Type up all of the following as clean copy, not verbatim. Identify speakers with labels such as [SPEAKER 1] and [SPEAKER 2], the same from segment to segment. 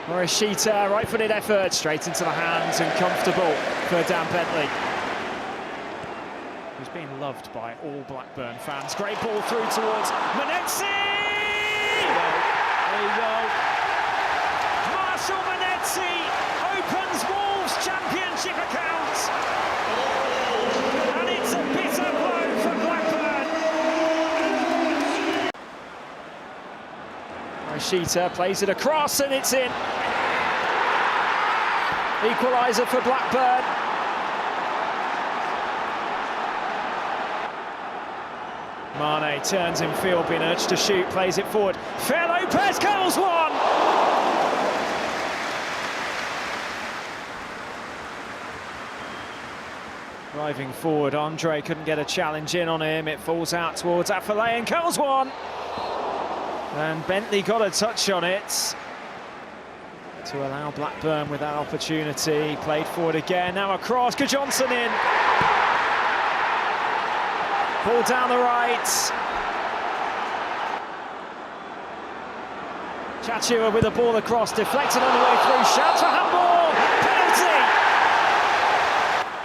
[SPEAKER 1] Morishita, right-footed effort, straight into the hands and comfortable for Dan Bentley, who's being loved by all Blackburn fans. Great ball through towards Manetzi! There you go. Marshall Manetzi opens Wolves' championship account. And it's a bitter blow for Blackburn. Morishita plays it across and it's in. Equaliser for Blackburn. Mane turns in field, being urged to shoot, plays it forward. Fair Lopez curls one! Driving forward, Andre couldn't get a challenge in on him. It falls out towards Afellay and curls one. And Bentley got a touch on it to allow Blackburn with that opportunity. Played forward again, now across, Johnson in. Ball down the right. Chachua with the ball across, deflected on the way through, shout for handball, penalty!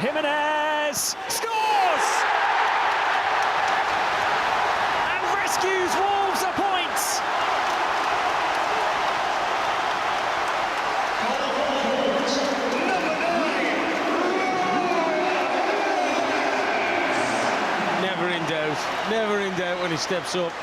[SPEAKER 1] Jimenez scores! And rescues Wolves a point!
[SPEAKER 2] Never in doubt when he steps up.